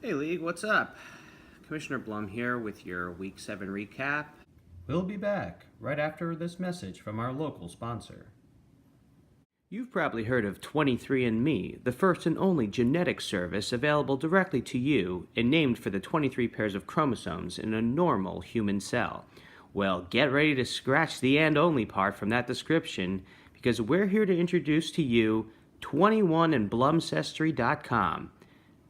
Hey League, what's up? Commissioner Blum here with your Week 7 recap. We'll be back right after this message from our local sponsor. You've probably heard of 23andMe, the first and only genetic service available directly to you and named for the 23 pairs of chromosomes in a normal human cell. Well, get ready to scratch the and only part from that description because we're here to introduce to you 21andBlumcestry.com,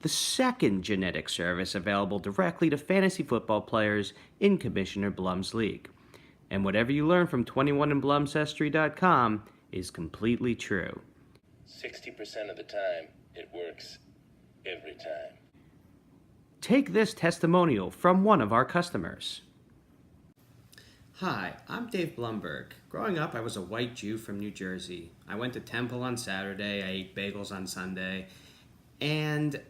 the second genetic service available directly to fantasy football players in Commissioner Blum's league. And whatever you learn from 21andBlumcestry.com is completely true. 60% of the time, it works every time. Take this testimonial from one of our customers. Hi, I'm Dave Blumberg. Growing up, I was a white Jew from New Jersey. I went to temple on Saturday, I ate bagels on Sunday, and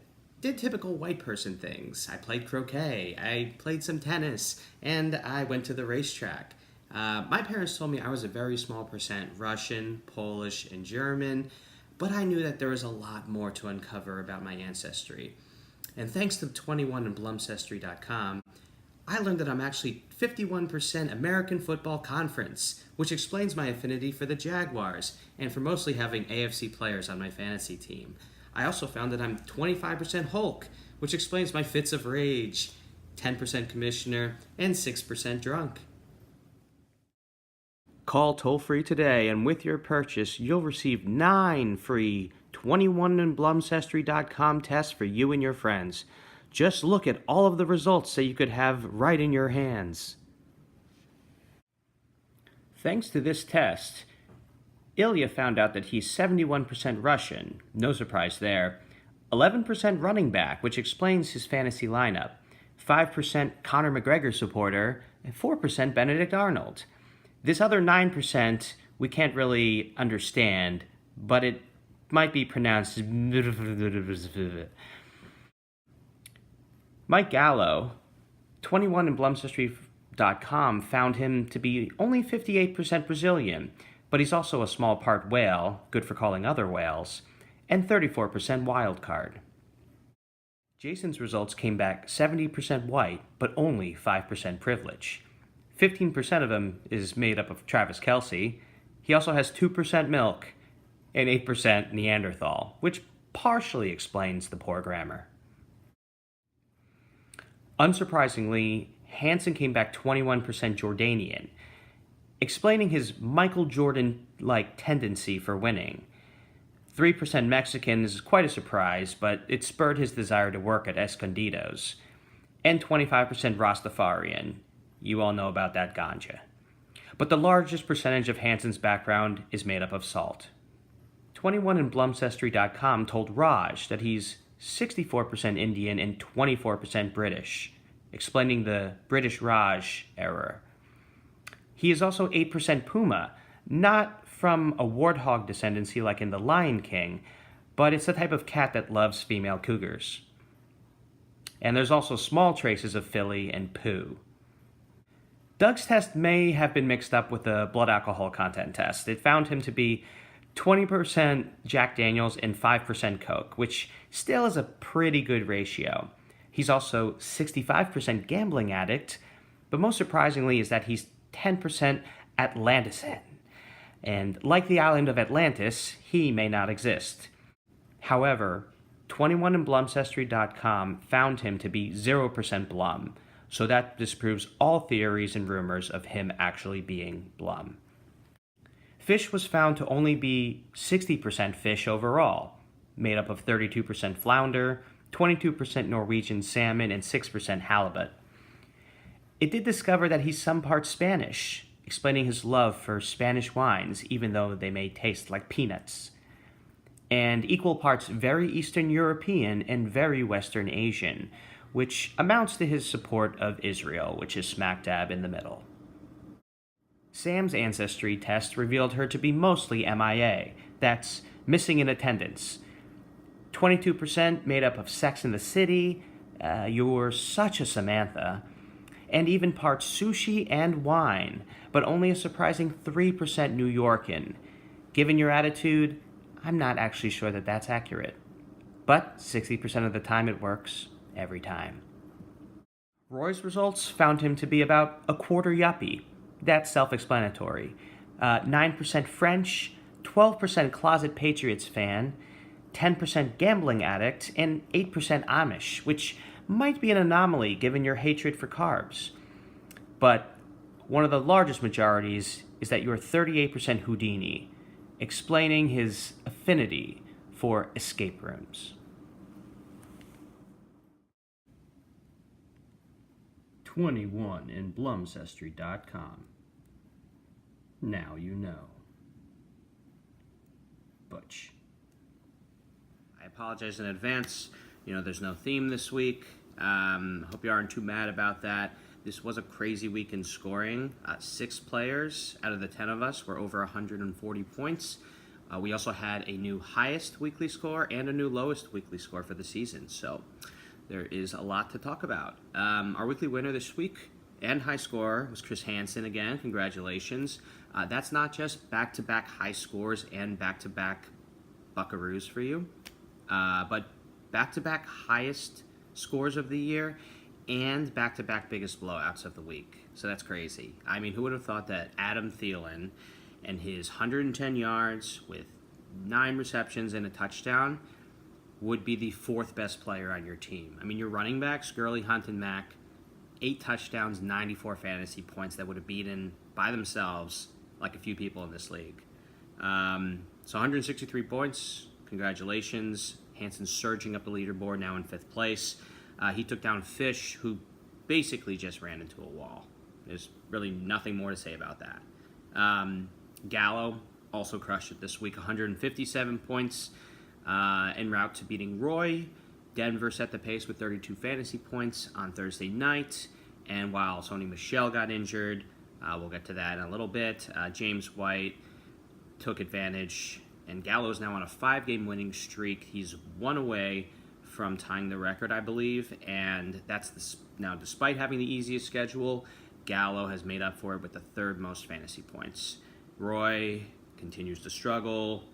did typical white person things. I played croquet, I played some tennis, and I went to the racetrack. My parents told me I was a very small percent Russian, Polish, and German, but I knew that there was a lot more to uncover about my ancestry. And thanks to 21andBlumcestry.com, I learned that I'm actually 51% American Football Conference, which explains my affinity for the Jaguars and for mostly having AFC players on my fantasy team. I also found that I'm 25% Hulk, which explains my fits of rage, 10% Commissioner, and 6% drunk. Call toll-free today, and with your purchase, you'll receive 9 free 21andBlumcestry.com tests for you and your friends. Just look at all of the results that you could have right in your hands. Thanks to this test, Ilya found out that he's 71% Russian, no surprise there, 11% running back, which explains his fantasy lineup, 5% Conor McGregor supporter, and 4% Benedict Arnold. This other 9% we can't really understand, but it might be pronounced Mike Gallo, 21andBlumcestry.com found him to be only 58% Brazilian, but he's also a small part whale, good for calling other whales, and 34% wild card. Jason's results came back 70% white, but only 5% privilege. 15% of him is made up of Travis Kelce. He also has 2% milk and 8% Neanderthal, which partially explains the poor grammar. Unsurprisingly, Hansen came back 21% Jordanian, explaining his Michael Jordan-like tendency for winning. 3% Mexican is quite a surprise, but it spurred his desire to work at Escondidos. And 25% Rastafarian. You all know about that ganja. But the largest percentage of Hansen's background is made up of salt. 21andBlumcestry.com told Raj that he's 64% Indian and 24% British, explaining the British Raj error. He is also 8% Puma, not from a warthog descendancy like in The Lion King, but it's the type of cat that loves female cougars. And there's also small traces of Philly and Pooh. Doug's test may have been mixed up with the blood alcohol content test. It found him to be 20% Jack Daniels and 5% Coke, which still is a pretty good ratio. He's also 65% gambling addict, but most surprisingly is that he's 10% Atlantisan. And like the island of Atlantis, he may not exist. However, 21andBlumcestry.com found him to be 0% Blum, so that disproves all theories and rumors of him actually being Blum. Fish was found to only be 60% fish overall, made up of 32% flounder, 22% Norwegian salmon, and 6% halibut. It did discover that he's some part Spanish, explaining his love for Spanish wines, even though they may taste like peanuts. And equal parts very Eastern European and very Western Asian, which amounts to his support of Israel, which is smack dab in the middle. Sam's ancestry test revealed her to be mostly MIA, that's missing in attendance. 22% made up of Sex and the City, you're such a Samantha, and even parts sushi and wine, but only a surprising 3% New Yorkan. Given your attitude, I'm not actually sure that that's accurate. But 60% of the time it works, every time. Roy's results found him to be about a quarter yuppie. That's self-explanatory. 9% French, 12% Closet Patriots fan, 10% gambling addict, and 8% Amish, which might be an anomaly given your hatred for carbs. But one of the largest majorities is that you're 38% Houdini, explaining his affinity for escape rooms. 21 in Blumsestry.com. Now you know. Butch. I apologize in advance. There's no theme this week. Hope you aren't too mad about that. This was a crazy week in scoring. 6 players out of the 10 of us were over 140 points. We also had a new highest weekly score and a new lowest weekly score for the season. So there is a lot to talk about. Our weekly winner this week and high score was Chris Hansen again. Congratulations. That's not just back-to-back high scores and back-to-back buckaroos for you, but back-to-back highest scores of the year and back-to-back biggest blowouts of the week. So that's crazy. I mean, who would have thought that Adam Thielen and his 110 yards with 9 receptions and a touchdown would be the 4th best player on your team? I mean, your running backs, Gurley, Hunt, and Mack, 8 touchdowns, 94 fantasy points that would have beaten by themselves like a few people in this league. So 163 points. Congratulations. Hansen's surging up the leaderboard, now in 5th place. He took down Fish, who basically just ran into a wall. There's really nothing more to say about that. Gallo also crushed it this week, 157 points en route to beating Roy. Denver set the pace with 32 fantasy points on Thursday night. And while Sony Michel got injured, we'll get to that in a little bit, James White took advantage, and Gallo's now on a 5-game winning streak. He's 1 away from tying the record, I believe, and now despite having the easiest schedule, Gallo has made up for it with the 3rd most fantasy points. Roy continues to struggle,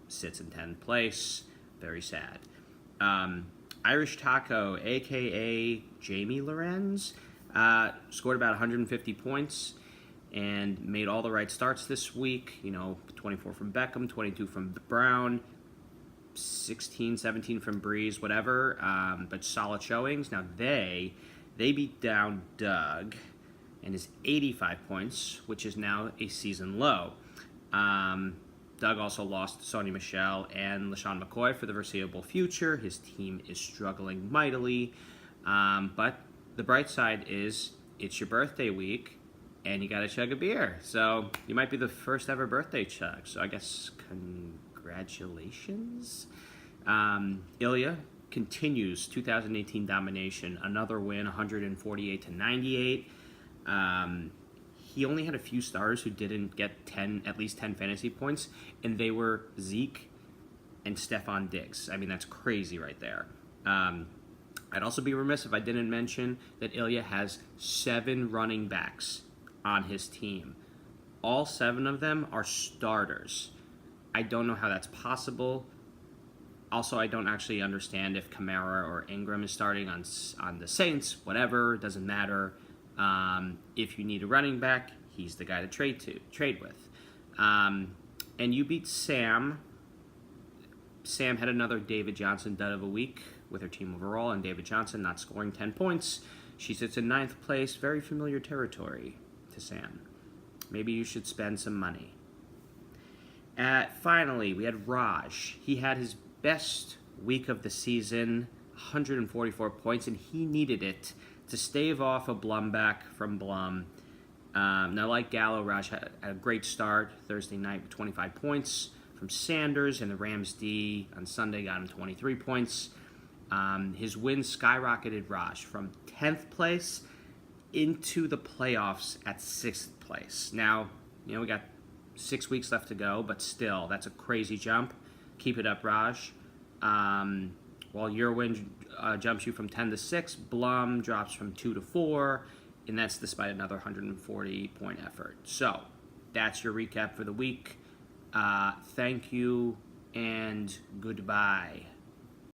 sits in 10th place, very sad. Irish Taco, a.k.a. Jamie Lorenz, scored about 150 points and made all the right starts this week. 24 from Beckham, 22 from Brown, 16, 17 from Breeze, whatever, but solid showings. Now they beat down Doug and his 85 points, which is now a season low. Doug also lost Sony Michel and LaShawn McCoy for the foreseeable future. His team is struggling mightily, but the bright side is it's your birthday week, and you got to chug a beer. So you might be the first ever birthday chug. So I guess congratulations. Ilya continues 2018 domination. Another win, 148-98. He only had a few stars who didn't get at least 10 fantasy points, and they were Zeke and Stephon Diggs. I mean, that's crazy right there. I'd also be remiss if I didn't mention that Ilya has 7 running backs on his team. All 7 of them are starters. I don't know how that's possible. Also, I don't actually understand if Kamara or Ingram is starting on the Saints. Whatever, doesn't matter. If you need a running back, he's the guy to trade with. And you beat Sam. Sam had another David Johnson dud of a week with her team overall, and David Johnson not scoring 10 points. She sits in 9th place, very familiar territory to Sam. Maybe you should spend some money. Finally, we had Raj. He had his best week of the season, 144 points, and he needed it to stave off a Blumback from Blum. Now, like Gallo, Raj had a great start Thursday night with 25 points from Sanders, and the Rams D on Sunday got him 23 points. His win skyrocketed Raj from 10th place into the playoffs at 6th place. Now, we got 6 weeks left to go, but still, that's a crazy jump. Keep it up, Raj. While your win jumps you from 10 to 6, Blum drops from 2 to 4, and that's despite another 140-point effort. So, that's your recap for the week. Thank you, and goodbye.